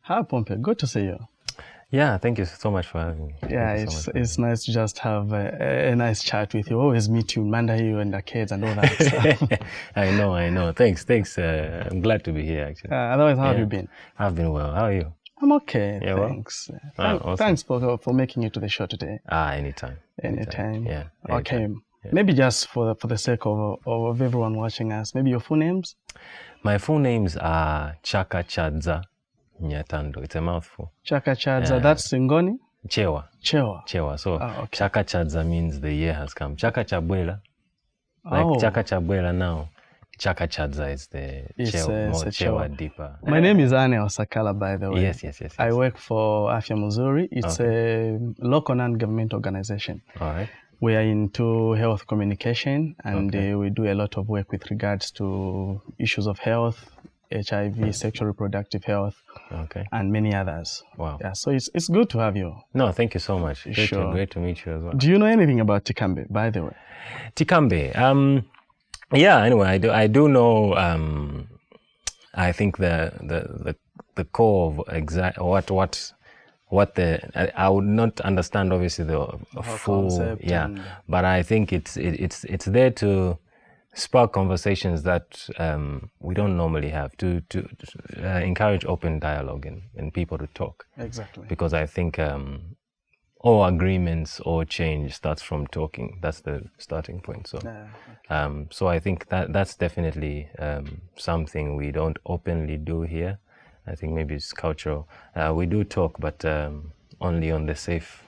Hi, Pompi. Good to see you. Yeah, thank you so much for having me. Yeah, it's nice to just have a nice chat with you. Always meet you, Manda, you and the kids and all that stuff. I know. Thanks. I'm glad to be here, actually. Otherwise, how have you been? I've been well. How are you? I'm okay, Yeah, thanks. Awesome. Thanks for making it to the show today. Anytime. Anytime. Yeah. Okay. Yeah. Maybe just for the sake of everyone watching us, maybe your full names? My full names are Chaka Chadza Nyatando. It's a mouthful. Chaka Chadza, that's Ngoni? Chewa. So okay. Chaka Chadza means the year has come. Chaka Chabwela. Like Chaka Chabwela now. Chaka Chadza is the Chewa deeper. My name is Ane Osakala, by the way. Yes. I work for Afya Muzuri. It's a local non-government organization. All right. We are into health communication, and we do a lot of work with regards to issues of health, HIV, sexual reproductive health, and many others. Wow. Yeah, so it's good to have you. No, thank you so much. Great to meet you as well. Do you know anything about Tikambe, by the way? Tikambe. Yeah, anyway, I do know I think the core of exact what the I would not understand obviously the full concept, but I think it's there to spark conversations that we don't normally have, to encourage open dialogue and people to talk. Exactly. Because I think all agreements or change starts from talking. That's the starting point. So so I think that's definitely something we don't openly do here. I think maybe it's cultural. We do talk, but only on the safe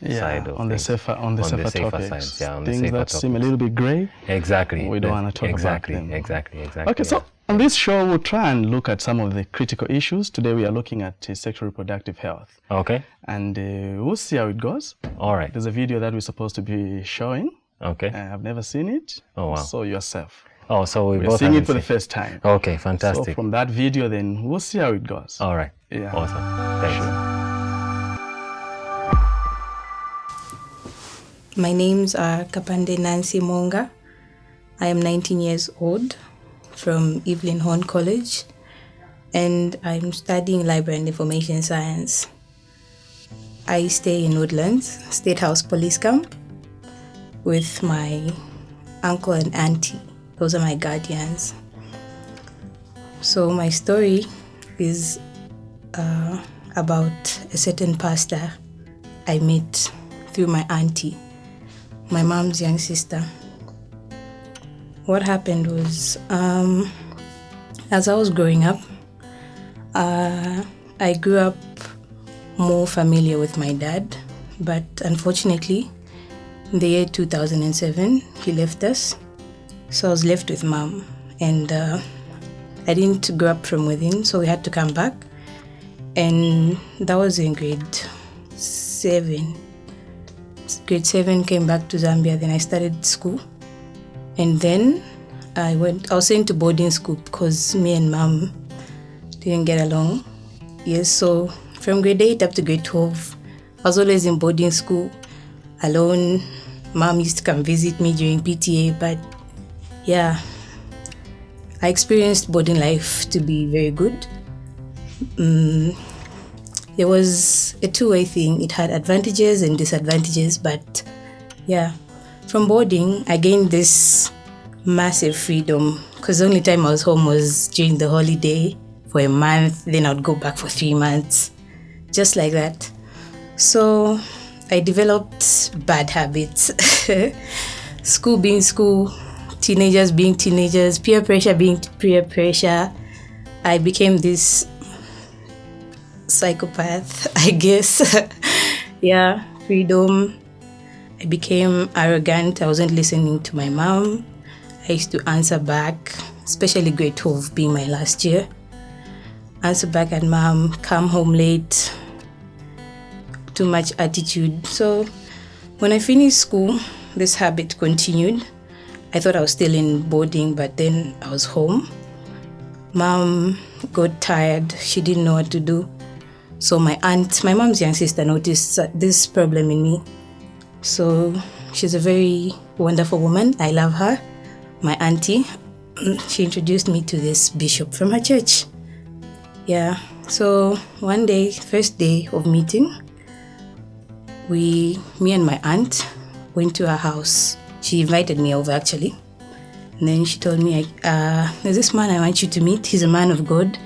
side of things. On the safer topics. Sides, on things the safer that topics. Seem a little bit gray. Exactly. We don't want to talk about them. Exactly. Okay, so on this show, we'll try and look at some of the critical issues. Today, we are looking at sexual reproductive health. Okay. And we'll see how it goes. All right. There's a video that we're supposed to be showing. Okay. I've never seen it. Oh, wow. So yourself. Oh, so we're seeing it for the first time. Okay, fantastic. So from that video, then we'll see how it goes. All right. Yeah. Awesome. Thanks. Sure. My names are Kapande Nancy Monga. I am 19 years old from Evelyn Horn College, and I'm studying library and information science. I stay in Woodlands, State House Police Camp, with my uncle and auntie. Those are my guardians. So my story is about a certain pastor I met through my auntie, my mom's young sister. What happened was, as I was growing up, I grew up more familiar with my dad, but unfortunately, in the year 2007, he left us. So I was left with mom, and I didn't grow up from within, so we had to come back. And that was in grade 7. Grade 7, came back to Zambia, then I started school. And then I was sent to boarding school because me and mom didn't get along. Yes, so from grade 8 up to grade 12, I was always in boarding school, alone. Mom used to come visit me during PTA, but yeah, I experienced boarding life to be very good. It was a two-way thing. It had advantages and disadvantages, but yeah, from boarding, I gained this massive freedom because the only time I was home was during the holiday for a month, then I would go back for 3 months, just like that. So I developed bad habits. School being school, teenagers being teenagers, peer pressure being peer pressure. I became this psychopath, I guess. Yeah, freedom. I became arrogant. I wasn't listening to my mom. I used to answer back, especially grade 12 being my last year. Answer back at mom, come home late, too much attitude. So when I finished school, this habit continued. I thought I was still in boarding, but then I was home. Mom got tired. She didn't know what to do. So my aunt, my mom's young sister, noticed this problem in me. So she's a very wonderful woman. I love her. My auntie, she introduced me to this bishop from her church. Yeah, So one day, first day of meeting, me and my aunt went to her house. She invited me over actually. And then she told me, there's this man I want you to meet. He's a man of God.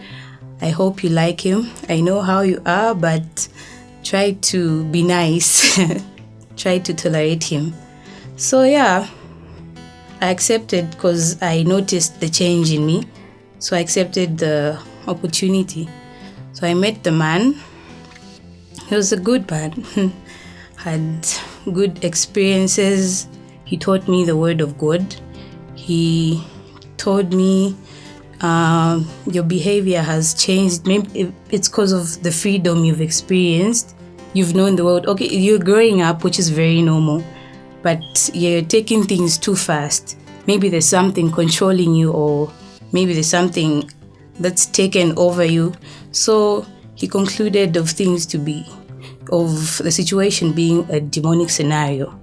I hope you like him. I know how you are, but try to be nice. Try to tolerate him. So yeah, I accepted because I noticed the change in me. So I accepted the opportunity. So I met the man. He was a good man. Had good experiences. He taught me the word of God. He told me your behavior has changed. Maybe it's because of the freedom you've experienced. You've known the world. Okay, you're growing up, which is very normal, but you're taking things too fast. Maybe there's something controlling you, or maybe there's something that's taken over you. So he concluded of the situation being a demonic scenario.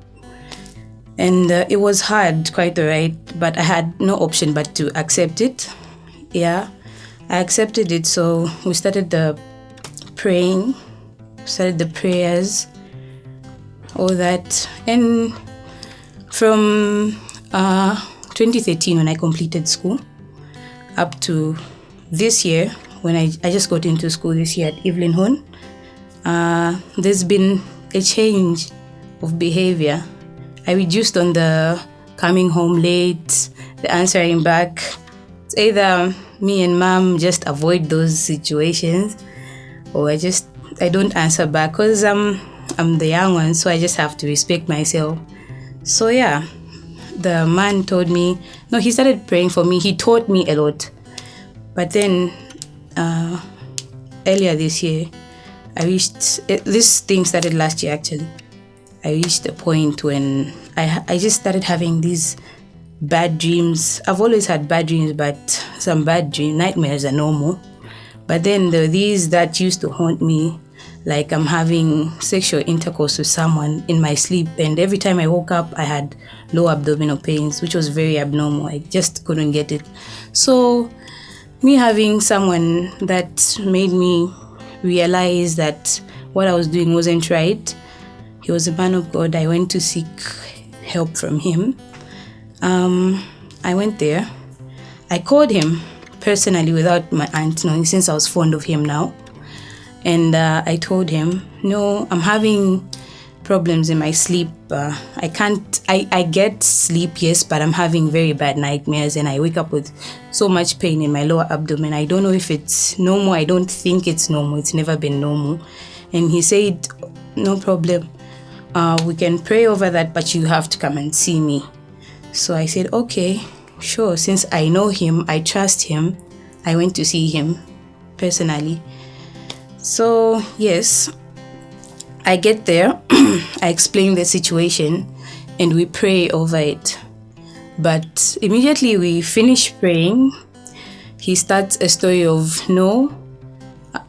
And it was hard, quite alright, but I had no option but to accept it. Yeah, I accepted it. So we started the prayers, all that. And from 2013, when I completed school, up to this year, when I just got into school this year at Evelyn Horn, there's been a change of behavior. I reduced on the coming home late, the answering back. It's either me and mom just avoid those situations, or I don't answer back because I'm the young one, so I just have to respect myself. So yeah, the man told me, no, he started praying for me. He taught me a lot. But then earlier this year, this thing started last year actually. I reached a point when I just started having these bad dreams. I've always had bad dreams, but some nightmares are normal. But then there were these that used to haunt me, like I'm having sexual intercourse with someone in my sleep, and every time I woke up, I had low abdominal pains, which was very abnormal. I just couldn't get it. So me having someone that made me realize that what I was doing wasn't right. He was a man of God. I went to seek help from him. I went there. I called him personally without my aunt knowing, since I was fond of him now. And I told him, no, I'm having problems in my sleep. I get sleep, yes, but I'm having very bad nightmares and I wake up with so much pain in my lower abdomen. I don't know if it's normal. I don't think it's normal. It's never been normal. And he said, no problem. We can pray over that, but you have to come and see me. So I said, okay, sure. Since I know him, I trust him, I went to see him personally. So yes, I get there, I explain the situation, and we pray over it. But immediately we finish praying, he starts a story of, no,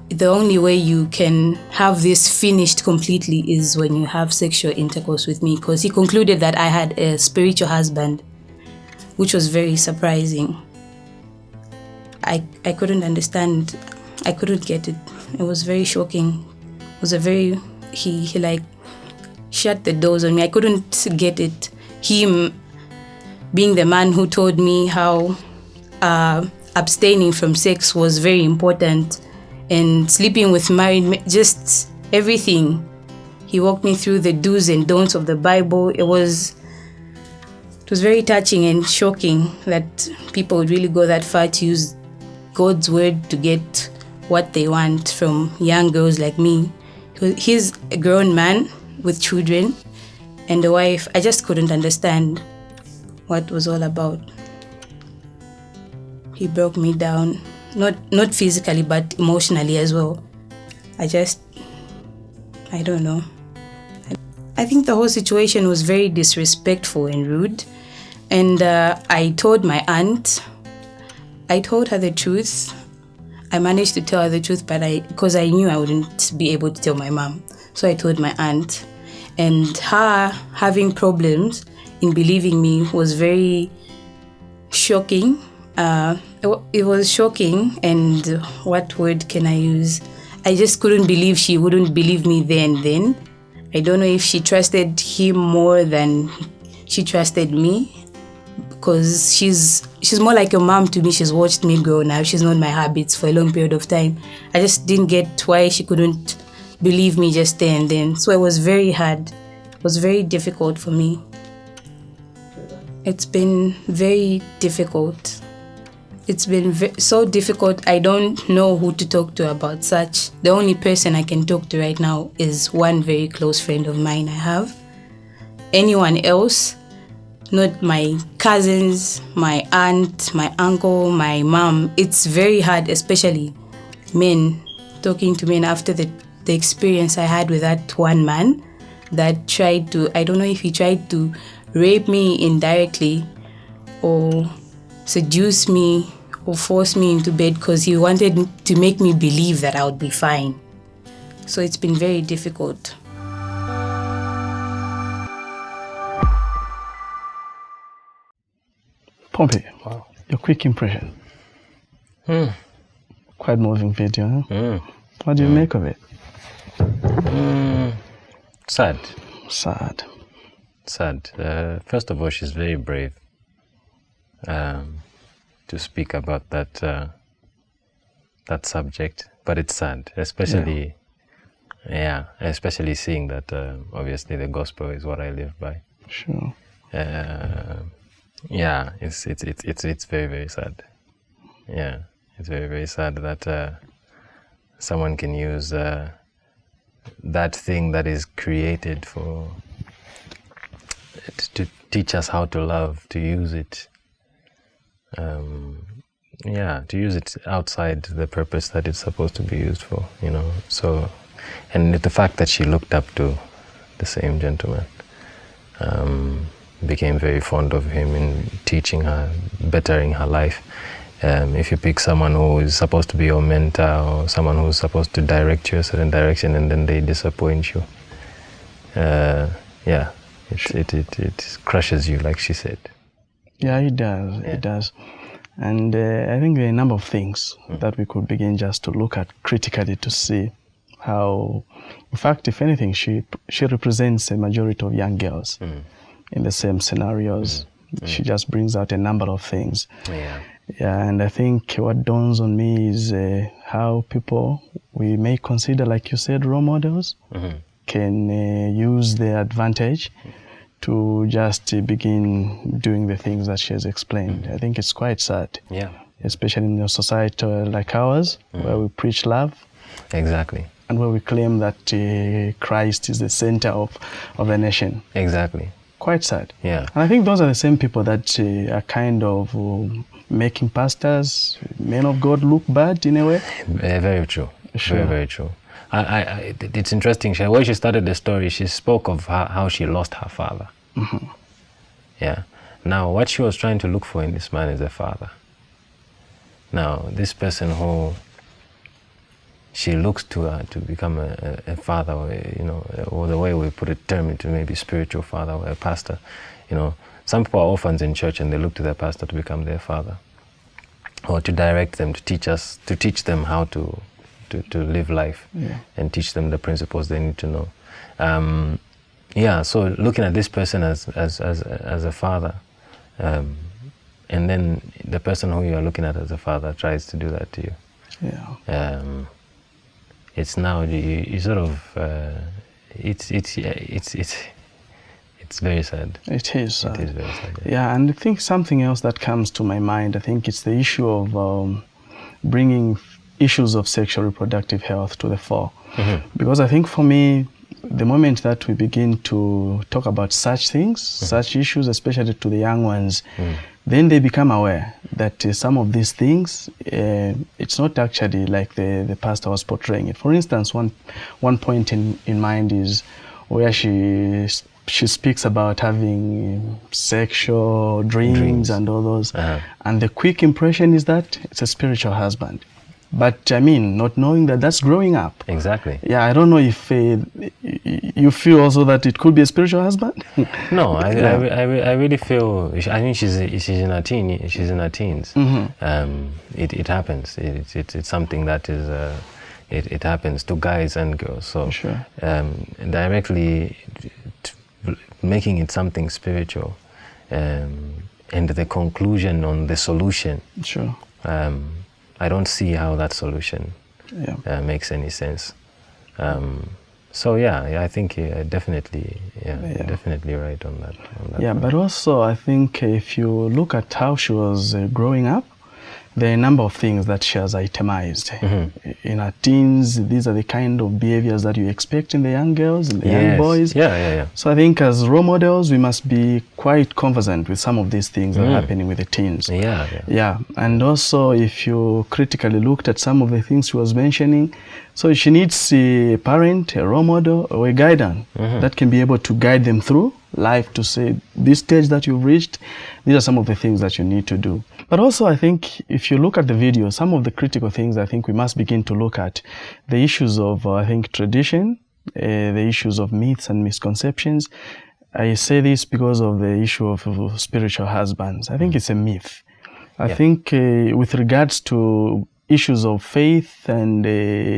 the only way you can have this finished completely is when you have sexual intercourse with me, because he concluded that I had a spiritual husband, which was very surprising. I couldn't understand. I couldn't get it. It was very shocking. It was he like shut the doors on me. I couldn't get it. Him being the man who told me how abstaining from sex was very important, and sleeping with married men, just everything. He walked me through the do's and don'ts of the Bible. It was very touching and shocking that people would really go that far to use God's word to get what they want from young girls like me. He's a grown man with children and a wife. I just couldn't understand what it was all about. He broke me down. Not physically, but emotionally as well. I don't know. I think the whole situation was very disrespectful and rude. And I told my aunt. I told her the truth. I managed to tell her the truth, but because I knew I wouldn't be able to tell my mom. So I told my aunt. And her having problems in believing me was very shocking It was shocking, and what word can I use? I just couldn't believe she wouldn't believe me there and then. I don't know if she trusted him more than she trusted me, because she's more like a mom to me. She's watched me grow now. She's known my habits for a long period of time. I just didn't get why she couldn't believe me just there and then. So it was very hard. It was very difficult for me. It's been very difficult. It's been so difficult. I don't know who to talk to about such. The only person I can talk to right now is one very close friend of mine I have. Anyone else, not my cousins, my aunt, my uncle, my mom. It's very hard, especially men, talking to men after the experience I had with that one man that tried to, I don't know if he tried to rape me indirectly or seduce me or force me into bed because he wanted to make me believe that I would be fine. So it's been very difficult. Pompi, wow. Your quick impression. Quite moving video, huh? What do you make of it? Sad. First of all, she's very brave to speak about that subject, but it's sad, especially especially seeing that obviously the gospel is what I live by. Sure. It's very, very sad. Yeah, it's very, very sad that someone can use that thing that is created for to teach us how to love, to use it. To use it outside the purpose that it's supposed to be used for, So, and the fact that she looked up to the same gentleman, became very fond of him in teaching her, bettering her life. If you pick someone who is supposed to be your mentor or someone who's supposed to direct you a certain direction and then they disappoint you, it crushes you, like she said. Yeah, it does. Yeah. It does. And I think there are a number of things that we could begin just to look at critically to see how, in fact, if anything, she represents a majority of young girls in the same scenarios. She just brings out a number of things. Yeah, and I think what dawns on me is how people we may consider, like you said, role models, can use their advantage to just begin doing the things that she has explained. I think it's quite sad. Yeah. Especially in a society like ours, where we preach love. Exactly. And where we claim that Christ is the center of the nation. Exactly. Quite sad. Yeah. And I think those are the same people that are kind of making pastors, men of God, look bad in a way. Very true. Sure. Very, very true. It's interesting. When she started the story, she spoke of how she lost her father. Yeah. Now, what she was trying to look for in this man is a father. Now, this person who she looks to become a father, or the way we put a term into maybe spiritual father or a pastor. Some people are orphans in church and they look to their pastor to become their father, or to direct them, to teach them how to live life, and teach them the principles they need to know. So looking at this person as a father, and then the person who you are looking at as a father tries to do that to you. Yeah. It's now you sort of it's very sad. It is sad. It is very sad. Yeah, and I think something else that comes to my mind, I think it's the issue of bringing issues of sexual reproductive health to the fore. Because I think for me, the moment that we begin to talk about such things, such issues, especially to the young ones, then they become aware that some of these things, it's not actually like the pastor was portraying it. For instance, one point in mind is where she speaks about having sexual dreams and all those. And the quick impression is that it's a spiritual husband. But I mean, not knowing that that's growing up. Exactly. Yeah, I don't know if you feel also that it could be a spiritual husband. No, I really feel. I mean, she's in her teens. It happens. It's something that is. It happens to guys and girls. So Sure. Directly making it something spiritual, and the conclusion on the solution. Sure. I don't see how that solution makes any sense. So yeah, I think definitely right on that. Yeah, but also I think if you look at how she was growing up, there are a number of things that she has itemized. In her teens, these are the kind of behaviors that you expect in the young girls, in the young boys. Yeah. So I think as role models, we must be quite conversant with some of these things that are happening with the teens. Yeah, and also if you critically looked at some of the things she was mentioning, so she needs a parent, a role model, or a guardian that can be able to guide them through life to say, this stage that you've reached, these are some of the things that you need to do. But also I think if you look at the video, some of the critical things I think we must begin to look at, the issues of I think tradition, the issues of myths and misconceptions. I say this because of the issue of spiritual husbands. I think it's a myth. I think with regards to issues of faith and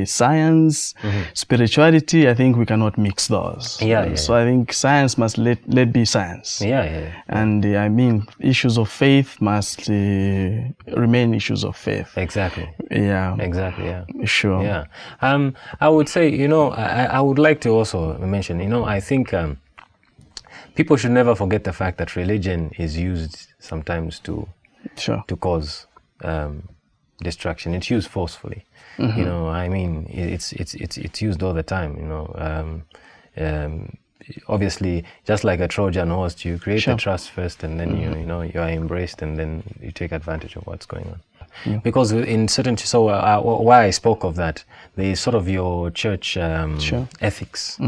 science, spirituality, I think we cannot mix those. So I think science must let be science. And I mean, issues of faith must remain issues of faith. Exactly. Exactly. Sure. I would say, I would like to also mention, I think people should never forget the fact that religion is used sometimes to cause destruction. It's used forcefully. I mean, it's used all the time. Obviously, just like a Trojan horse, you create the trust first, and then you are embraced, and then you take advantage of what's going on. Because in certain, why I spoke of that, there is sort of your church ethics.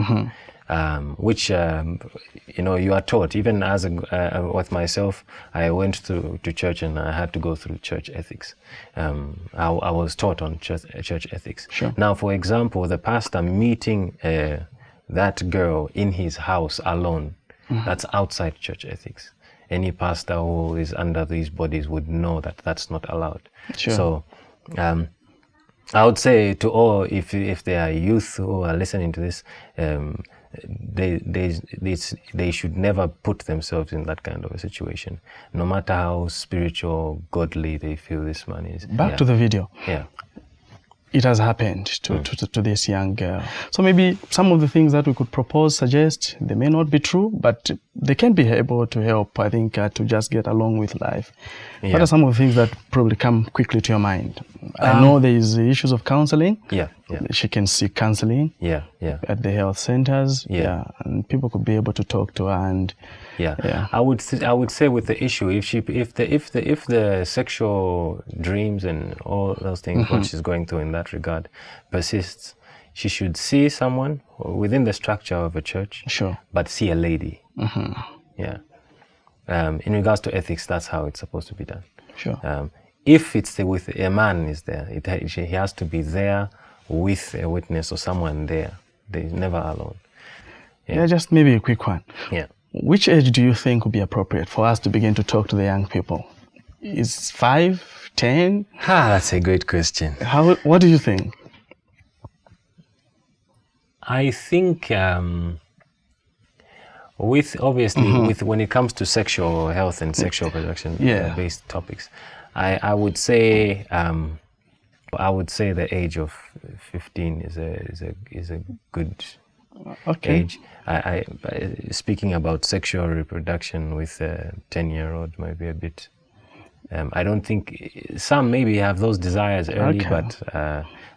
Which you are taught. Even as with myself, I went to church and I had to go through church ethics. I was taught on church ethics. Now, for example, the pastor meeting that girl in his house alone, that's outside church ethics. Any pastor who is under these bodies would know that that's not allowed. So I would say to all, if there are youth who are listening to this, they should never put themselves in that kind of a situation, no matter how spiritual, godly they feel this man is. Back to the video. It has happened to this young girl. So maybe some of the things that we could propose, suggest, they may not be true, but they can be able to help, I think, to just get along with life. What are some of the things that probably come quickly to your mind? I know there is the issues of counseling. She can seek counseling at the health centers. And people could be able to talk to her. And I would say with the issue, if the sexual dreams and all those things what she's going through in that regard persists, she should see someone within the structure of a church, but see a lady. In regards to ethics, that's how it's supposed to be done. If it's with a man is there, he has to be there with a witness or someone there. They're never alone. Just maybe a quick one. Which age do you think would be appropriate for us to begin to talk to the young people? Is 5, 10? That's a great question. What do you think? I think with when it comes to sexual health and sexual production based topics, I would say the age of 15 is a good age. I speaking about sexual reproduction with a 10-year-old might be a bit. I don't think some maybe have those desires early, but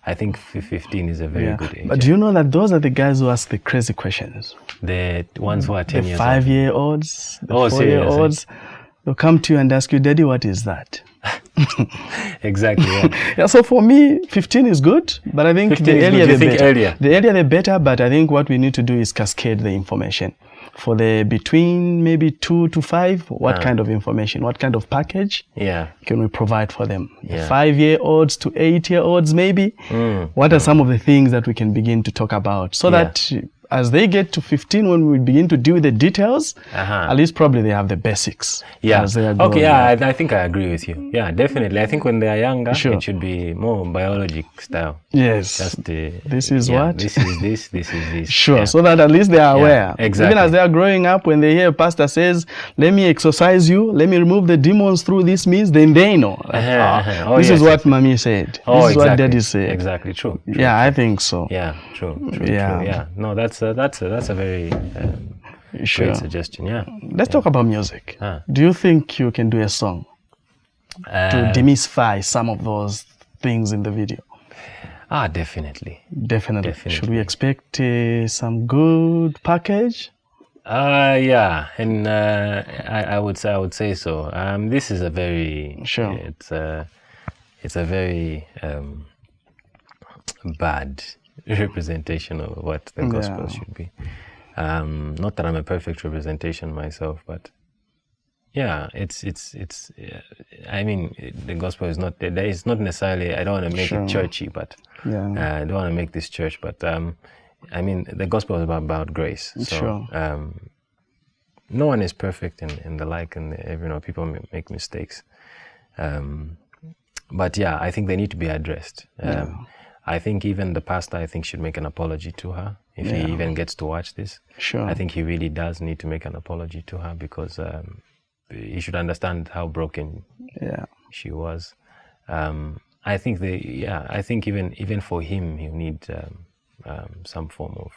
I think 15 is a very good age. But do you know that those are the guys who ask the crazy questions? The ones who are 10 years old. The 5-year-olds, the 4-year-olds. Seriously? They'll come to you and ask you, Daddy, what is that? Exactly. Yeah. Yeah, so for me, 15 is good, but I think 15 the is earlier good. the You think better. earlier? The earlier the better, but I think what we need to do is cascade the information. For the between maybe 2 to 5, what kind of information, what kind of package Yeah. can we provide for them? Yeah. 5-year-olds to 8-year-olds maybe? What are some of the things that we can begin to talk about so that as they get to 15, when we begin to deal with the details, at least probably they have the basics. Yeah. As they are Okay. growing Yeah. up. I think I agree with you. Yeah. Definitely. I think when they are younger, Sure. it should be more biologic style. Yes. Just this is what? This is this. This is this. Sure, Yeah. so that at least they are aware. exactly. Even as they are growing up, when they hear a pastor says, let me exorcise you, let me remove the demons through this means, then they know. This is what mommy said. This is what daddy said. Exactly. True. Yeah, I think so. Yeah. True. Yeah. True. Yeah. No, that's a very great suggestion. Yeah. Let's talk about music. Do you think you can do a song to demystify some of those things in the video? Definitely. Definitely. Should we expect some good package? Yeah, and I would say so. This is a very it's a very bad representation of what the gospel should be. Not that I'm a perfect representation myself, but yeah, it's I mean, the gospel is not there. It's not necessarily, I don't want to make it churchy, but I don't want to make this church, but I mean, the gospel is about grace. So no one is perfect in the like, and people make mistakes. But yeah, I think they need to be addressed. I think even the pastor, should make an apology to her if he even gets to watch this. I think he really does need to make an apology to her, because he should understand how broken she was. I think even for him, he'll need some form of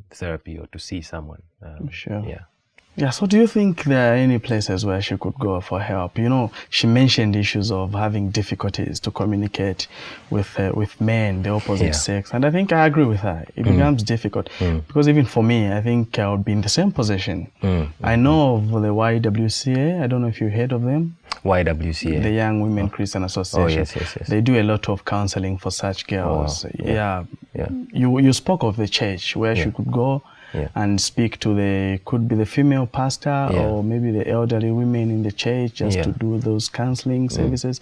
therapy, or to see someone. Yeah, so do you think there are any places where she could go for help? She mentioned issues of having difficulties to communicate with men, the opposite sex. And I think I agree with her. It becomes difficult because even for me, I think I would be in the same position. I know of the YWCA. I don't know if you heard of them. YWCA. The Young Women Christian Association. Yes. They do a lot of counseling for such girls. You spoke of the church where she could go and speak to could be the female pastor or maybe the elderly women in the church, just to do those counseling services.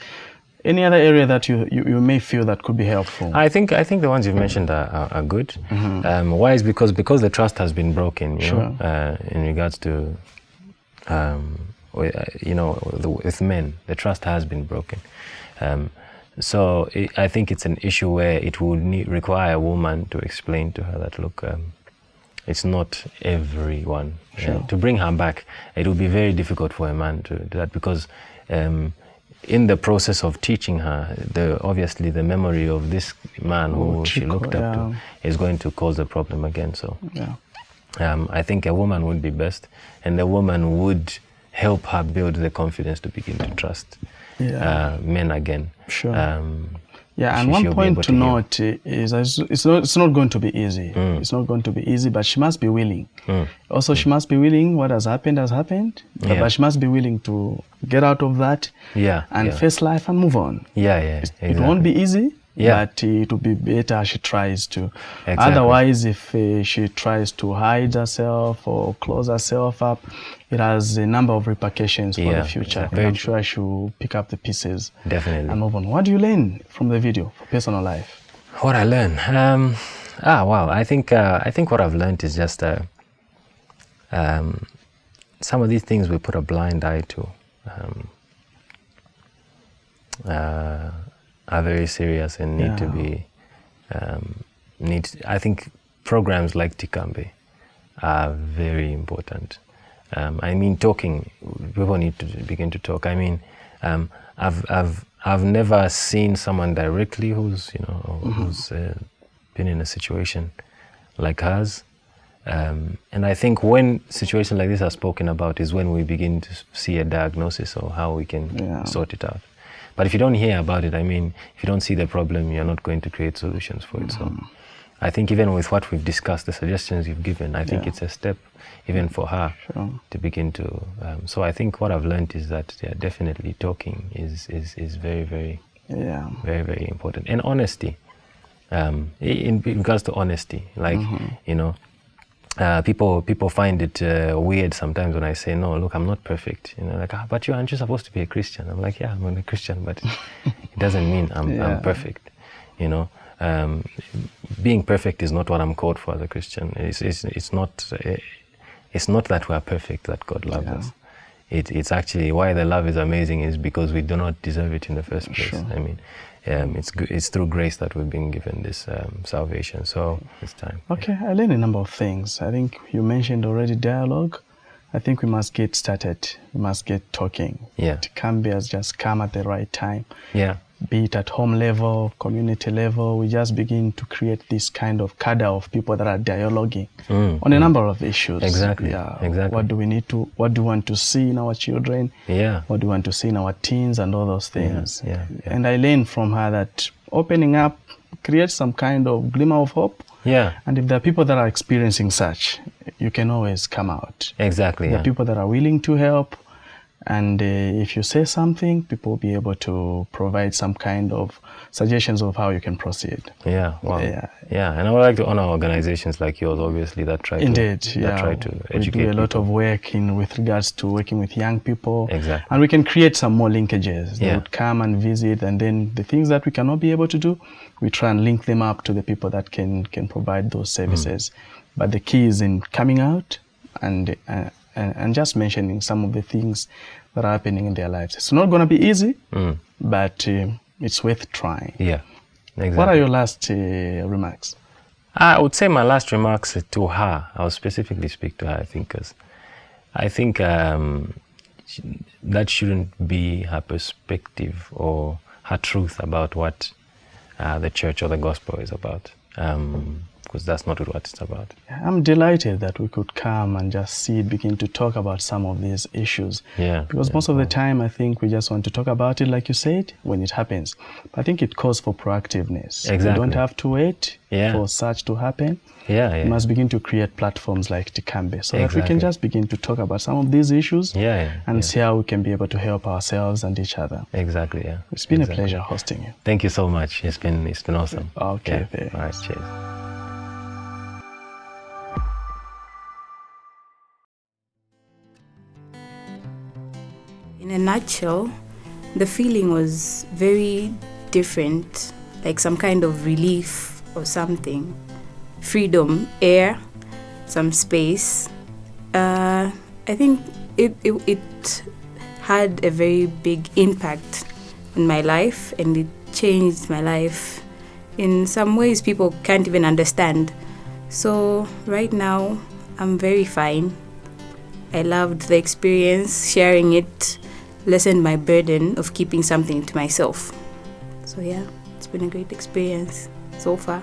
Any other area that you may feel that could be helpful? I think the ones you've mentioned are good. Why is because the trust has been broken, in regards to with men, the trust has been broken. So I think it's an issue where it would require a woman to explain to her that, look, it's not everyone. To bring her back, it would be very difficult for a man to do that, because in the process of teaching her, obviously the memory of this man who she looked up to is going to cause a problem again. So I think a woman would be best, and the woman would help her build the confidence to begin to trust men again. And one point to note is it's not going to be easy. It's not going to be easy, but she must be willing. Also, she must be willing. What has happened, but she must be willing to get out of that and face life and move on. Exactly. It won't be easy, but it will be better she tries to. Otherwise, if she tries to hide herself or close herself up, it has a number of repercussions for the future. I'm sure she'll pick up the pieces and move on. What do you learn from the video for personal life? What I learned? I think what I've learned is just some of these things we put a blind eye to are very serious and need to be I think programs like Tikambe are very important. Talking, people need to begin to talk. I've never seen someone directly who's been in a situation like hers. And I think when situations like this are spoken about is when we begin to see a diagnosis or how we can sort it out. But if you don't hear about it, if you don't see the problem, you're not going to create solutions for it. So I think even with what we've discussed, the suggestions you've given, I think it's a step even for her to begin to. So I think what I've learned is that definitely talking is very, very, very, very important. And honesty, in regards to honesty, like, you know, people find it weird sometimes when I say, no, look, I'm not perfect. You know, like, but aren't you supposed to be a Christian? I'm like, yeah, I'm a Christian, but it doesn't mean I'm perfect. You know, being perfect is not what I'm called for as a Christian. It's not that we are perfect that God loves us. It's actually why the love is amazing is because we do not deserve it in the first place. I mean, it's through grace that we've been given this salvation. So it's time. Okay, I learned a number of things. I think you mentioned already dialogue. I think we must get started. We must get talking. Tikambe has just come at the right time. Be it at home level, community level, we just begin to create this kind of cadre of people that are dialoguing on a number of issues. Exactly. What do we want to see in our children? What do we want to see in our teens and all those things? And I learned from her that opening up creates some kind of glimmer of hope. And if there are people that are experiencing such, you can always come out. Exactly. There are people that are willing to help. And if you say something, people will be able to provide some kind of suggestions of how you can proceed. And I would like to honor organizations like yours, obviously, that try to educate. We do a lot of work with regards to working with young people. Exactly. And we can create some more linkages. They would come and visit, and then the things that we cannot be able to do, we try and link them up to the people that can provide those services. But the key is in coming out and just mentioning some of the things that are happening in their lives. It's not going to be easy, but it's worth trying. Exactly. What are your last remarks? I would say my last remarks to her, I'll specifically speak to her, I think, because I think that shouldn't be her perspective or her truth about what the church or the gospel is about. Because that's not what it's about. I'm delighted that we could come and just begin to talk about some of these issues. Because most of the time, I think we just want to talk about it, like you said, when it happens. But I think it calls for proactiveness. Exactly. We don't have to wait for such to happen. We must begin to create platforms like Tikambe so that we can just begin to talk about some of these issues and see how we can be able to help ourselves and each other. It's been a pleasure hosting you. Thank you so much. It's been awesome. Okay. All right, cheers. In a nutshell, the feeling was very different, like some kind of relief or something. Freedom, air, some space. I think it had a very big impact in my life, and it changed my life in some ways people can't even understand. So right now, I'm very fine. I loved the experience, sharing it, lessened my burden of keeping something to myself. So it's been a great experience so far.